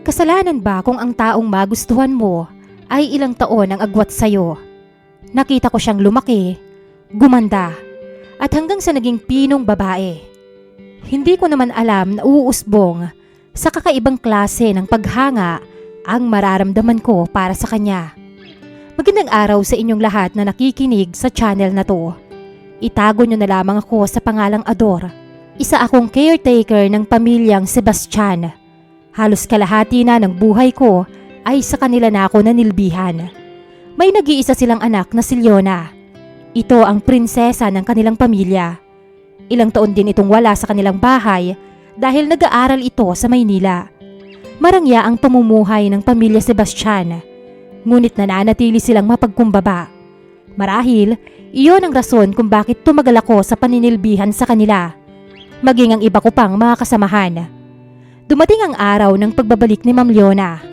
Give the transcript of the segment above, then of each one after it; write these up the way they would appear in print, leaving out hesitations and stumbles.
Kasalanan ba kung ang taong magustuhan mo ay ilang taon ang agwat sa'yo? Nakita ko siyang lumaki, gumanda, at hanggang sa naging pinong babae. Hindi ko naman alam na uusbong sa kakaibang klase ng paghanga ang mararamdaman ko para sa kanya. Magandang araw sa inyong lahat na nakikinig sa channel na to. Itago nyo na lamang ako sa pangalang Ador. Isa akong caretaker ng pamilyang Sebastian. Halos kalahati na ng buhay ko ay sa kanila na ako nanilbihan. May nag-iisa silang anak na si Leona. Ito ang prinsesa ng kanilang pamilya. Ilang taon din itong wala sa kanilang bahay dahil nag-aaral ito sa Maynila. Marangya ang pamumuhay ng pamilya Sebastian. Ngunit nananatili silang mapagkumbaba. Marahil, iyon ang rason kung bakit tumagal ako sa paninilbihan sa kanila. Maging ang iba ko pang mga kasamahan. Dumating ang araw ng pagbabalik ni Ma'am Leona.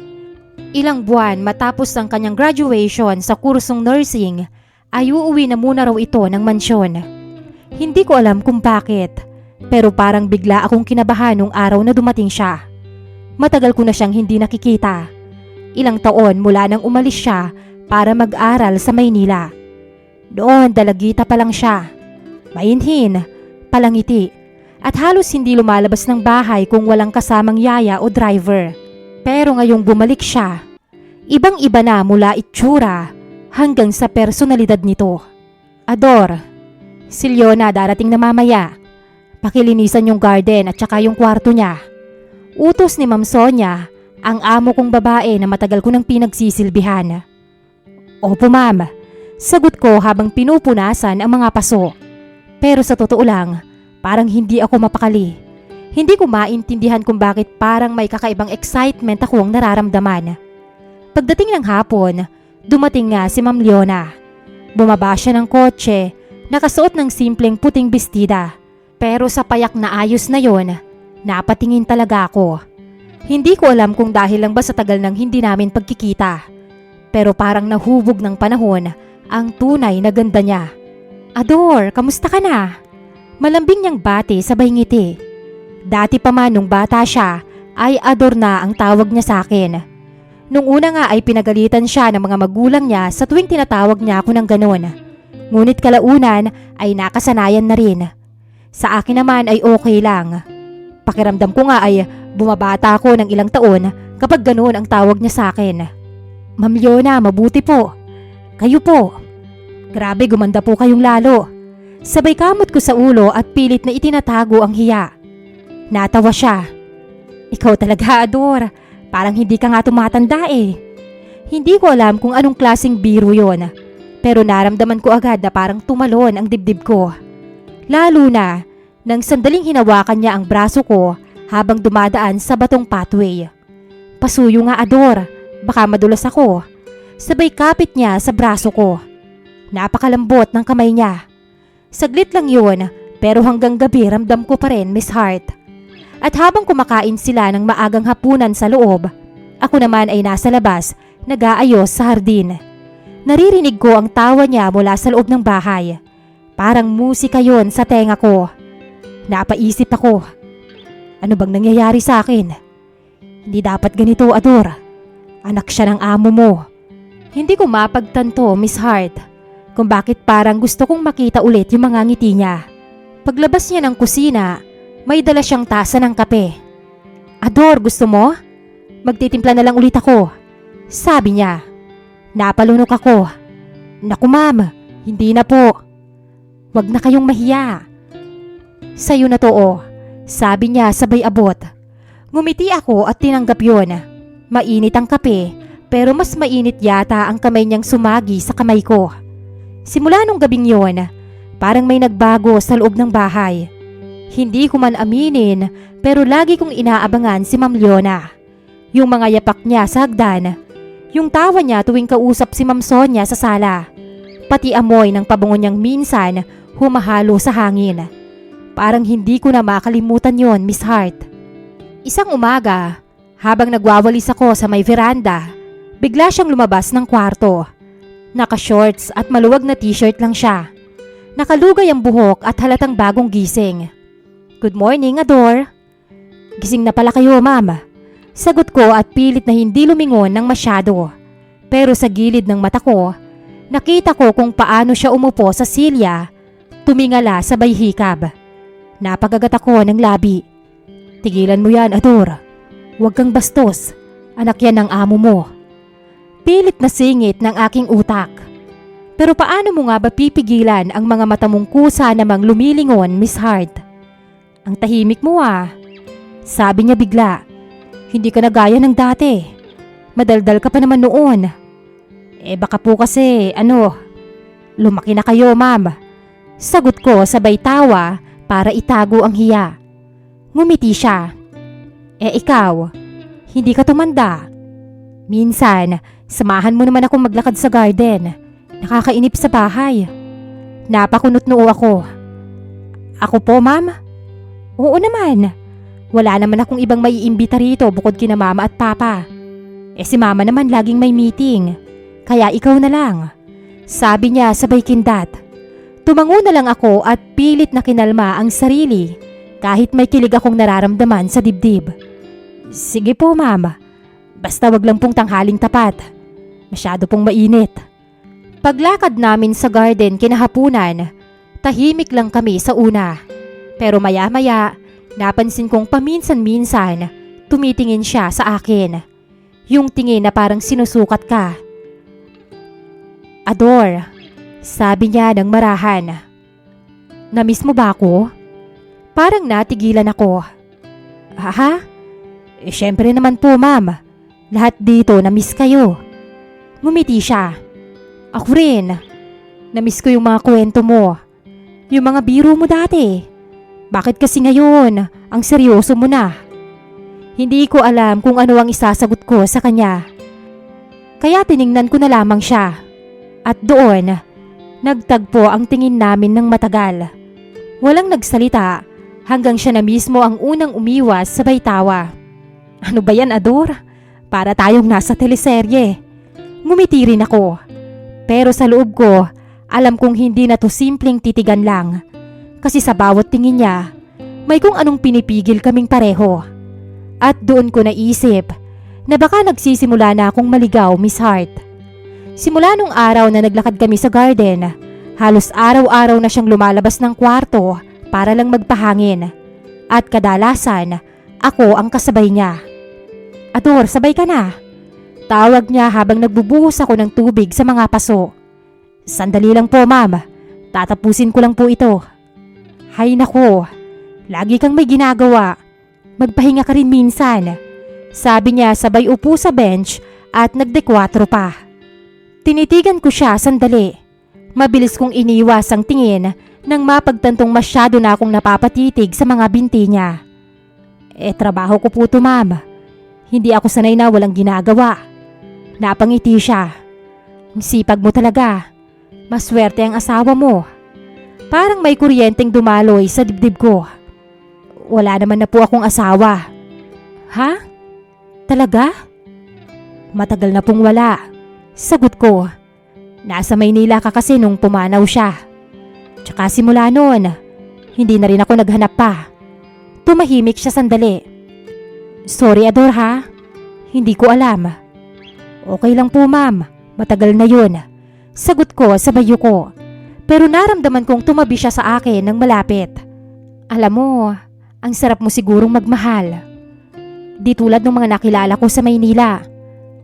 Ilang buwan matapos ang kanyang graduation sa kursong nursing ay uuwi na muna raw ito ng mansyon. Hindi ko alam kung bakit, pero parang bigla akong kinabahan nung araw na dumating siya. Matagal ko na siyang hindi nakikita. Ilang taon mula nang umalis siya para mag-aral sa Maynila. Doon dalagita pa lang siya. Mainhin, palangiti. At halos hindi lumalabas ng bahay kung walang kasamang yaya o driver. Pero ngayong bumalik siya, ibang-iba na mula itsura hanggang sa personalidad nito. Ador, si Leona darating na mamaya. Pakilinisan yung garden at saka yung kwarto niya. Utos ni Ma'am Sonia, ang amo kong babae na matagal ko nang pinagsisilbihan. Opo ma'am, sagot ko habang pinupunasan ang mga paso. Pero sa totoo lang, parang hindi ako mapakali. Hindi ko maintindihan kung bakit parang may kakaibang excitement ako ang nararamdaman. Pagdating ng hapon, dumating nga si Ma'am Leona. Bumaba siya ng kotse, nakasuot ng simpleng puting bestida. Pero sa payak na ayos na yon, napatingin talaga ako. Hindi ko alam kung dahil lang ba sa tagal ng hindi namin pagkikita. Pero parang nahubog ng panahon ang tunay na ganda niya. Ador, kamusta ka na? Malambing niyang bati sabay ngiti. Dati pa man nung bata siya ay Ador na ang tawag niya sa akin. Nung una nga ay pinagalitan siya ng mga magulang niya sa tuwing tinatawag niya ako ng ganon. Ngunit kalaunan ay nakasanayan na rin. Sa akin naman ay okay lang. Pakiramdam ko nga ay bumabata ako ng ilang taon kapag ganon ang tawag niya sa akin. Ma'am Leona, mabuti po. Kayo po. Grabe, gumanda po kayong lalo. Sabay kamot ko sa ulo at pilit na itinatago ang hiya. Natawa siya. Ikaw talaga, Ador. Parang hindi ka nga tumatanda eh. Hindi ko alam kung anong klaseng biro yon. Pero naramdaman ko agad na parang tumalon ang dibdib ko. Lalo na nang sandaling hinawakan niya ang braso ko habang dumadaan sa batong pathway. Pasuyo nga, Ador. Baka madulas ako. Sabay kapit niya sa braso ko. Napakalambot ng kamay niya. Saglit lang yun, pero hanggang gabi ramdam ko pa rin, Miss Hart. At habang kumakain sila ng maagang hapunan sa loob, ako naman ay nasa labas, nag-aayos sa hardin. Naririnig ko ang tawa niya mula sa loob ng bahay. Parang musika yon sa tenga ko. Napaisip ako, ano bang nangyayari sa akin? Hindi dapat ganito, Ador. Anak siya ng amo mo. Hindi ko mapagtanto, Miss Hart, kung bakit parang gusto kong makita ulit yung mga ngiti niya. Paglabas niya ng kusina, may dala siyang tasa ng kape. Ador, gusto mo? Magtitimpla na lang ulit ako, sabi niya. Napalunok ako. Naku ma'am, hindi na po. Wag na kayong mahiya. Sa'yo na to oh, sabi niya sabay abot. Ngumiti ako at tinanggap yun. Mainit ang kape, pero mas mainit yata ang kamay niyang sumagi sa kamay ko. Simula nung gabing yon, parang may nagbago sa loob ng bahay. Hindi ko man aminin, pero lagi kong inaabangan si Ma'am Leona. Yung mga yapak niya sa hagdan, yung tawa niya tuwing kausap si Ma'am Sonia sa sala, pati amoy ng pabango niyang minsan humahalo sa hangin. Parang hindi ko na makalimutan yon, Miss Hart. Isang umaga, habang nagwawalis ako sa may veranda, bigla siyang lumabas ng kwarto. Naka-shorts at maluwag na t-shirt lang siya. Nakalugay ang buhok at halatang bagong gising. Good morning, Ador. Gising na pala kayo, ma'am. Sagot ko at pilit na hindi lumingon ng masyado. Pero sa gilid ng mata ko, nakita ko kung paano siya umupo sa silya, tumingala sabay hikab. Napagagat ako ng labi. Tigilan mo yan, Ador. Huwag kang bastos. Anak yan ng amo mo. Pilit na singit ng aking utak. Pero paano mo nga ba pipigilan ang mga mata mong kusa namang lumilingon, Miss Hart? Ang tahimik mo ah. Sabi niya bigla. Hindi ka na gaya ng dati. Madaldal ka pa naman noon. Baka po kasi, lumaki na kayo, ma'am. Sagot ko sabay tawa para itago ang hiya. Ngumiti siya. Ikaw, hindi ka tumanda. Minsan, samahan mo naman akong maglakad sa garden. Nakakainip sa bahay. Napakunot noo ako. Ako po, ma'am? Oo naman. Wala naman akong ibang maiimbita rito bukod kina mama at papa. Si mama naman laging may meeting. Kaya ikaw na lang. Sabi niya sabay kindat. Tumango na lang ako at pilit na kinalma ang sarili kahit may kilig akong nararamdaman sa dibdib. Sige po, ma'am. Basta wag lang pong tanghaling tapat. Masyado pong mainit. Paglakad namin sa garden kinahapunan, tahimik lang kami sa una. Pero maya-maya, napansin kong paminsan-minsan, tumitingin siya sa akin. Yung tingin na parang sinusukat ka. Ador, sabi niya ng marahan. Namiss mo ba ako? Parang natigilan ako. Ha? Syempre naman po, ma'am. Lahat dito namiss kayo. Ngumiti siya. Ako rin. Namiss ko yung mga kwento mo. Yung mga biro mo dati. Bakit kasi ngayon, ang seryoso mo na? Hindi ko alam kung ano ang isasagot ko sa kanya. Kaya tiningnan ko na lamang siya. At doon, nagtagpo ang tingin namin ng matagal. Walang nagsalita hanggang siya na mismo ang unang umiwas sabay tawa. Ano ba yan, Ador? Para tayong nasa teleserye. Ngumiti rin ako. Pero sa loob ko, alam kong hindi na to simpleng titigan lang. Kasi sa bawat tingin niya, may kung anong pinipigil kaming pareho. At doon ko naisip na baka nagsisimula na akong maligaw, Miss Hart. Simula nung araw na naglakad kami sa garden, halos araw-araw na siyang lumalabas ng kwarto para lang magpahangin. At kadalasan, ako ang kasabay niya. Ador, sabay ka na. Tawag niya habang nagbubuhos ako ng tubig sa mga paso. Sandali lang po, ma'am. Tatapusin ko lang po ito. Hay nako, lagi kang may ginagawa. Magpahinga ka rin minsan. Sabi niya sabay upo sa bench at nagdekwatro pa. Tinitigan ko siya sandali. Mabilis kong iniwas ang tingin nang mapagtantong masyado na akong napapatitig sa mga binti niya. Trabaho ko po to, ma'am. Hindi ako sanay na walang ginagawa. Napangiti siya. Ang sipag mo talaga. Maswerte ang asawa mo. Parang may kuryenteng dumaloy sa dibdib ko. Wala naman na po akong asawa. Ha? Talaga? Matagal na pong wala. Sagot ko. Nasa Maynila ka kasi nung pumanaw siya. Tsaka simula noon, hindi na rin ako naghanap pa. Tumahimik siya sandali. Sorry, Ador, ha? Hindi ko alam. Okay lang po, ma'am. Matagal na yun. Sagot ko sa bayo ko. Pero naramdaman kong tumabi siya sa akin ng malapit. Alam mo, ang sarap mo sigurong magmahal. Di tulad ng mga nakilala ko sa Maynila.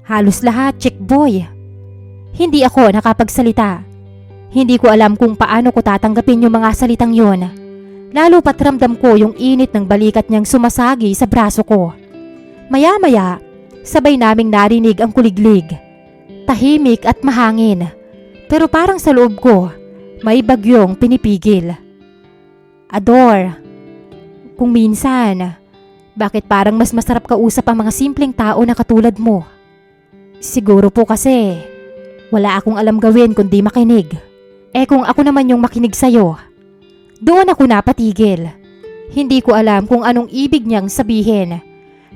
Halos lahat chick boy. Hindi ako nakapagsalita. Hindi ko alam kung paano ko tatanggapin yung mga salitang yon. Lalo pat ramdam ko yung init ng balikat niyang sumasagi sa braso ko. Maya-maya, sabay naming narinig ang kuliglig. Tahimik at mahangin. Pero parang sa loob ko, may bagyong pinipigil. Ador, kung minsan, bakit parang mas masarap kausap ang mga simpleng tao na katulad mo? Siguro po kasi, wala akong alam gawin kundi makinig. Kung ako naman yung makinig sa'yo, doon ako napatigil. Hindi ko alam kung anong ibig niyang sabihin.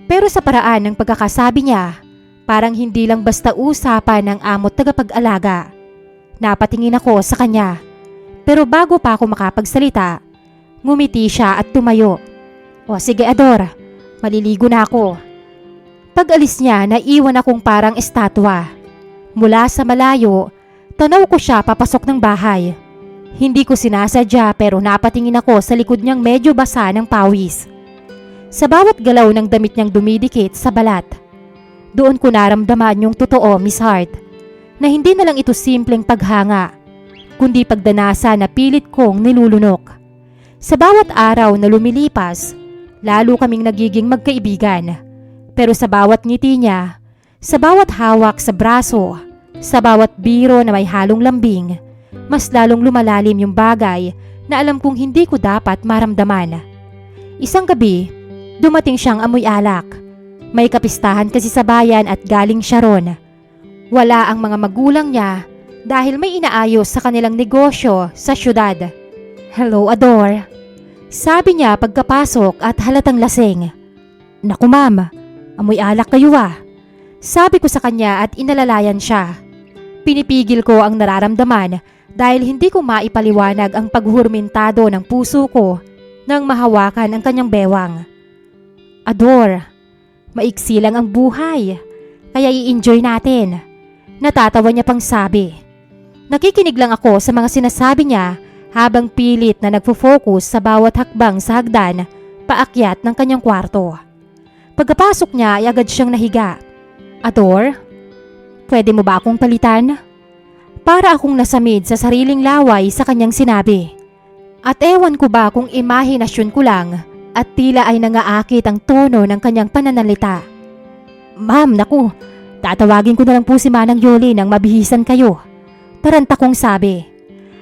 Pero sa paraan ng pagkakasabi niya, parang hindi lang basta usapan ng amot tagapag-alaga. Napatingin ako sa kanya. Pero bago pa ako makapagsalita, ngumiti siya at tumayo. O sige, Ador, maliligo na ako. Pag-alis niya, naiwan akong parang estatwa. Mula sa malayo, tanaw ko siya papasok ng bahay. Hindi ko sinasadya pero napatingin ako sa likod niyang medyo basa ng pawis. Sa bawat galaw ng damit niyang dumidikit sa balat, doon ko naramdaman yung totoo, Miss Hart, na hindi na lang ito simpleng paghanga, kundi pagdanasa na pilit kong nilulunok. Sa bawat araw na lumilipas, lalo kaming nagiging magkaibigan. Pero sa bawat ngiti niya, sa bawat hawak sa braso, sa bawat biro na may halong lambing, mas lalong lumalalim yung bagay na alam kong hindi ko dapat maramdaman. Isang gabi, dumating siyang amoy alak. May kapistahan kasi sa bayan at galing siya ron. Wala ang mga magulang niya dahil may inaayos sa kanilang negosyo sa syudad. "Hello, Ador," sabi niya pagkapasok at halatang lasing. "Naku ma'am, amoy alak kayo ah," sabi ko sa kanya at inalalayan siya. Pinipigil ko ang nararamdaman dahil hindi ko maipaliwanag ang paghurmentado ng puso ko nang mahawakan ang kanyang bewang. "Ador, maiksi lang ang buhay, kaya i-enjoy natin," natatawa niya pang sabi. Nakikinig lang ako sa mga sinasabi niya habang pilit na nagfo-focus sa bawat hakbang sa hagdan paakyat ng kanyang kwarto. Pagkapasok niya ay agad siyang nahiga. "Ador, pwede mo ba akong palitan?" Para akong nasamid sa sariling laway sa kanyang sinabi. At ewan ko ba kung imahinasyon ko lang at tila ay nangaakit ang tono ng kanyang pananalita. "Ma'am, naku, tatawagin ko na lang po si Manang Yoli nang mabihisan kayo," taranta kong sabi.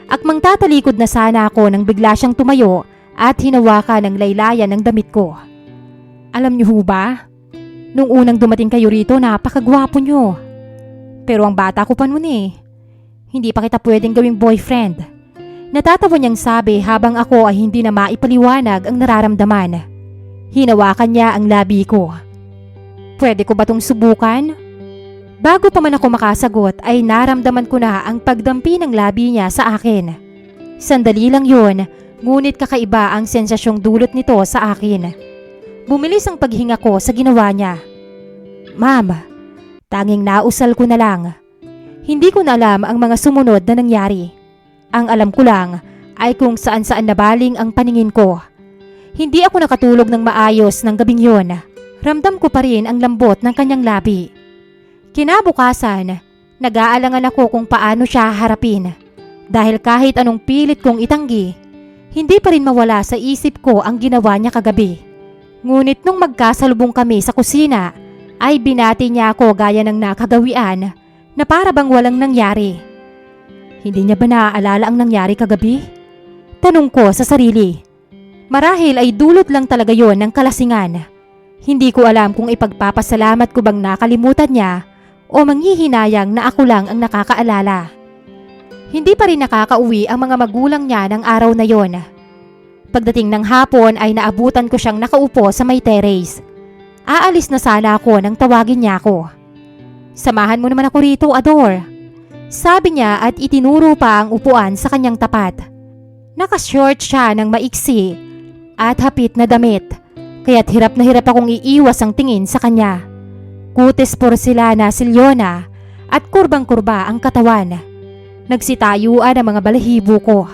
Akmang tatalikod na sana ako nang bigla siyang tumayo at hinawakan ng laylayan ng damit ko. "Alam niyo ho ba, nung unang dumating kayo rito napakagwapo niyo. Pero ang bata ko pa noon eh. Hindi pa kita pwedeng gawing boyfriend," natatawa niyang sabi habang ako ay hindi na maipaliwanag ang nararamdaman. Hinawakan niya ang labi ko. "Pwede ko ba tong subukan?" Bago pa man ako makasagot ay naramdaman ko na ang pagdampi ng labi niya sa akin. Sandali lang yun, ngunit kakaiba ang sensasyong dulot nito sa akin. Bumilis ang paghinga ko sa ginawa niya. "Ma'am, tanging nausal ko na lang. Hindi ko na alam ang mga sumunod na nangyari. Ang alam ko lang ay kung saan-saan nabaling ang paningin ko. Hindi ako nakatulog ng maayos ng gabing yun. Ramdam ko pa rin ang lambot ng kanyang labi. Kinabukasan, nag-aalangan ako kung paano siya harapin. Dahil kahit anong pilit kong itanggi, hindi pa rin mawala sa isip ko ang ginawa niya kagabi. Ngunit nung magkasalubong kami sa kusina, ay binati niya ako gaya ng nakagawian na para bang walang nangyari. Hindi niya ba naaalala ang nangyari kagabi? Tanong ko sa sarili. Marahil ay dulot lang talaga yon ng kalasingan. Hindi ko alam kung ipagpapasalamat ko bang nakalimutan niya o manghihinayang na ako lang ang nakakaalala. Hindi pa rin nakakauwi ang mga magulang niya ng araw na yon. Pagdating ng hapon ay naabutan ko siyang nakaupo sa may terrace. Aalis na sana ako nang tawagin niya ako. "Samahan mo naman ako rito, Ador," sabi niya at itinuro pa ang upuan sa kanyang tapat. Nakashort siya ng maiksi at hapit na damit, kaya't hirap na hirap akong iiwas ang tingin sa kanya. Kutis porselana silyona at kurbang-kurba ang katawan. Nagsitayuan ang mga balahibo ko.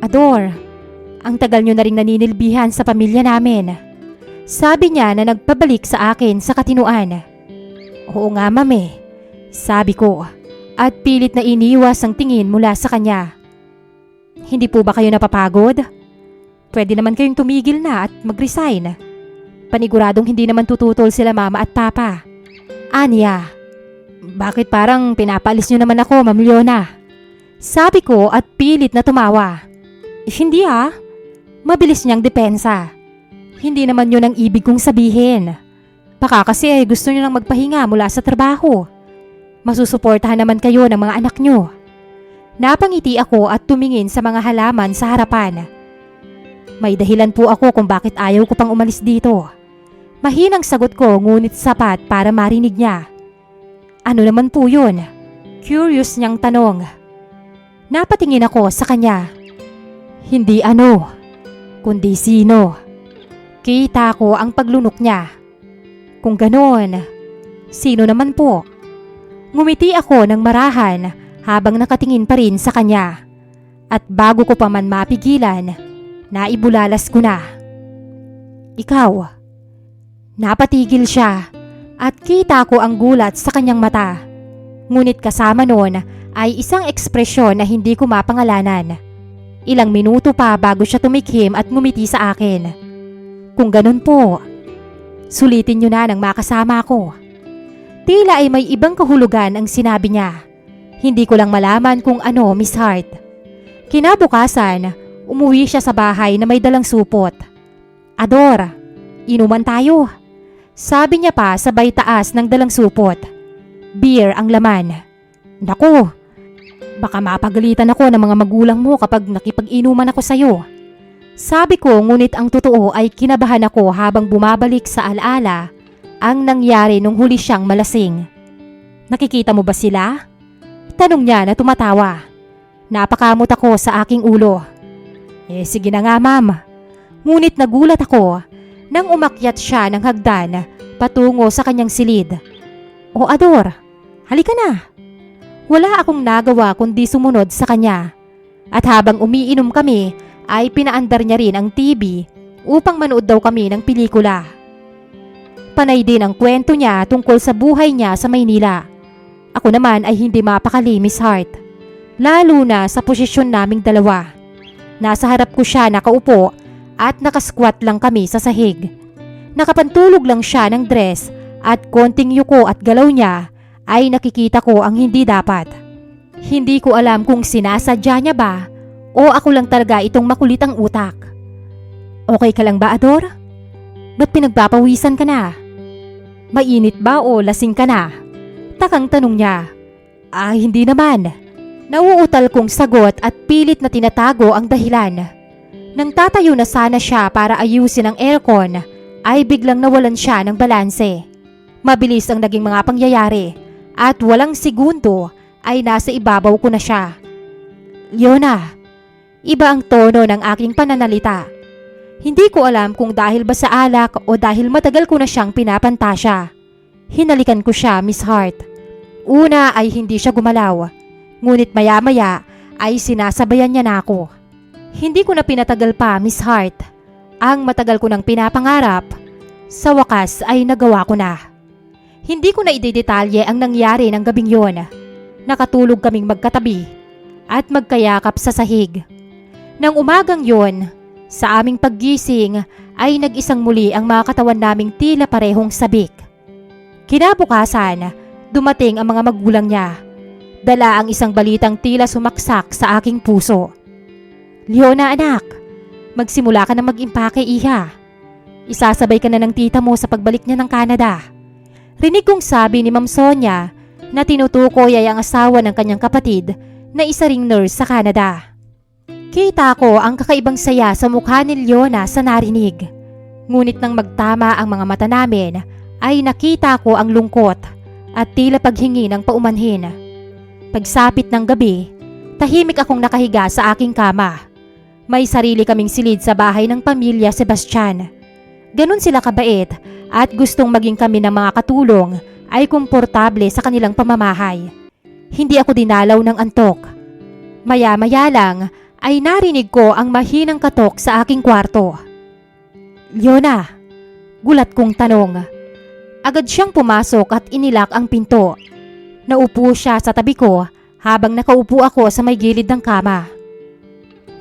"Ador, ang tagal niyo na ring naninilbihan sa pamilya namin," sabi niya na nagpabalik sa akin sa katinuan. "Oo nga, mame," sabi ko at pilit na iniwas ang tingin mula sa kanya. "Hindi po ba kayo napapagod? Pwede naman kayong tumigil na at mag-resign. Paniguradong hindi naman tututol sila mama at papa." Aniya. "Bakit parang pinapaalis niyo naman ako, Ma'am Leona?" sabi ko at pilit na tumawa. Hindi ah. Mabilis niyang depensa. Hindi naman yun ang ibig kong sabihin. Baka kasi gusto niyo nang magpahinga mula sa trabaho. Masusuportahan naman kayo ng mga anak niyo. Napangiti ako at tumingin sa mga halaman sa harapan. May dahilan po ako kung bakit ayaw ko pang umalis dito. Mahinang sagot ko ngunit sapat para marinig niya. Ano naman po yun? Curious niyang tanong. Napatingin ako sa kanya. Hindi ano, kundi sino. Kita ko ang paglunok niya. Kung ganoon, Sino naman po? Ngumiti ako ng marahan habang nakatingin pa rin sa kanya. At bago ko pa man mapigilan, naibulalas ko na. Ikaw. Napatigil siya at kita ko ang gulat sa kanyang mata. Ngunit kasama noon ay isang ekspresyon na hindi ko mapangalanan. Ilang minuto pa bago siya tumikhim at ngumiti sa akin. Kung ganun po, sulitin niyo na nang makasama ko. Tila ay may ibang kahulugan ang sinabi niya. Hindi ko lang malaman kung ano, Miss Hart. Kinabukasan, umuwi siya sa bahay na may dalang supot. Ador, inuman tayo. Sabi niya pa sabay taas ng dalang supot. Beer ang laman. Naku, baka mapagalitan ako ng mga magulang mo kapag nakipag-inuman ako sa'yo. Sabi ko, ngunit ang totoo ay kinabahan ako habang bumabalik sa alaala ang nangyari nung huli siyang malasing. Nakikita mo ba sila? Tanong niya na tumatawa. Napakamot ako sa aking ulo. Sige na nga, ma'am. Ngunit nagulat ako nang umakyat siya ng hagdan patungo sa kanyang silid. O Ador, halika na. Wala akong nagawa kundi sumunod sa kanya. At habang umiinom kami ay pinaandar niya rin ang TV upang manood daw kami ng pelikula. Panay din ang kwento niya tungkol sa buhay niya sa Maynila. Ako naman ay hindi mapakali, Miss Hart. Lalo na sa posisyon naming dalawa. Nasa harap ko siya nakaupo at nakasquat lang kami sa sahig. Nakapantulog lang siya ng dress at konting yuko at galaw niya ay nakikita ko ang hindi dapat. Hindi ko alam kung sinasadya niya ba o ako lang talaga itong makulit ang utak. Okay ka lang ba, Ador? Ba't pinagpapawisan ka na? Mainit ba o lasing ka na? Takang tanong niya. Hindi naman. Nauutal kong sagot at pilit na tinatago ang dahilan. Nang tatayo na sana siya para ayusin ang aircon, ay biglang nawalan siya ng balanse. Mabilis ang naging mga pangyayari at walang segundo ay nasa ibabaw ko na siya. Leona, iba ang tono ng aking pananalita. Hindi ko alam kung dahil ba sa alak o dahil matagal ko na siyang pinapantasya. Hinalikan ko siya, Miss Hart. Una ay hindi siya gumalaw, ngunit maya-maya ay sinasabayan niya na ako. Hindi ko na pinatagal pa, Miss Hart. Ang matagal ko nang pinapangarap, sa wakas ay nagawa ko na. Hindi ko na idedetalye ang nangyari ng gabing yon. Nakatulog kaming magkatabi at magkayakap sa sahig. Nang umagang yon, sa aming paggising ay nag-isang muli ang mga katawan naming tila parehong sabik. Kinabukasan, dumating ang mga magulang niya. Dala ang isang balitang tila sumaksak sa aking puso. Leona, anak, magsimula ka na mag-impake, iha. Isasabay ka na ng tita mo sa pagbalik niya ng Canada. Rinig kong sabi ni Ma'am Sonia na tinutukoy ay ang asawa ng kanyang kapatid na isa ring nurse sa Canada. Kita ko ang kakaibang saya sa mukha ni Leona sa narinig. Ngunit nang magtama ang mga mata namin, ay nakita ko ang lungkot at tila paghingi ng paumanhin. Pagsapit ng gabi, tahimik akong nakahiga sa aking kama. May sarili kaming silid sa bahay ng pamilya Sebastian. Ganon sila kabait at gustong maging kami ng mga katulong ay komportable sa kanilang pamamahay. Hindi ako dinalaw ng antok. Maya-maya lang ay narinig ko ang mahinang katok sa aking kwarto. Leona, gulat kong tanong. Agad siyang pumasok at inilak ang pinto. Naupo siya sa tabi ko habang nakaupo ako sa may gilid ng kama.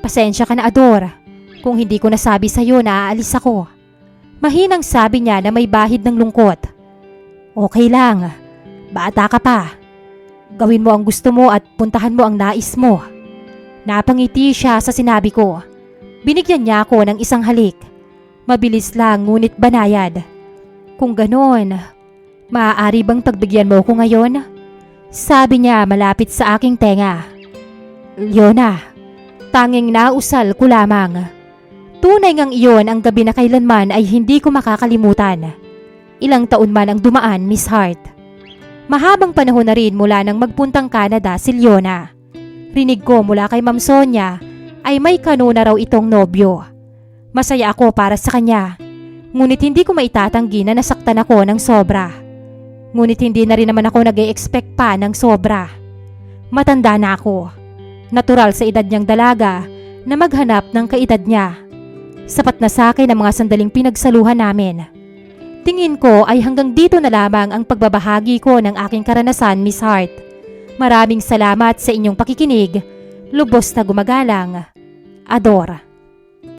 Pasensya ka na, Ador, kung hindi ko nasabi sa'yo na aalis ako. Mahinang sabi niya na may bahid ng lungkot. Okay lang, bata ka pa. Gawin mo ang gusto mo at puntahan mo ang nais mo. Napangiti siya sa sinabi ko. Binigyan niya ako ng isang halik. Mabilis lang ngunit banayad. Kung ganon, maaari bang pagbigyan mo ko ngayon? Sabi niya malapit sa aking tenga. Leona, tanging nausal ko lamang. Tunay ngang iyon ang gabi na kailanman ay hindi ko makakalimutan. Ilang taon man ang dumaan, Miss Hart. Mahabang panahon na rin mula nang magpuntang Canada si Leona. Rinig ko mula kay Ma'am Sonia ay may kanuna raw itong nobyo. Masaya ako para sa kanya, ngunit hindi ko maitatanggi na nasaktan ako ng sobra. Ngunit hindi na rin naman ako nag-e-expect pa ng sobra. Matanda na ako. Natural sa edad niyang dalaga na maghanap ng kaedad niya. Sapat na sa akin ang mga sandaling pinagsaluhan namin. Tingin ko ay hanggang dito na lamang ang pagbabahagi ko ng aking karanasan, Miss Hart. Maraming salamat sa inyong pakikinig. Lubos na gumagalang. Ador.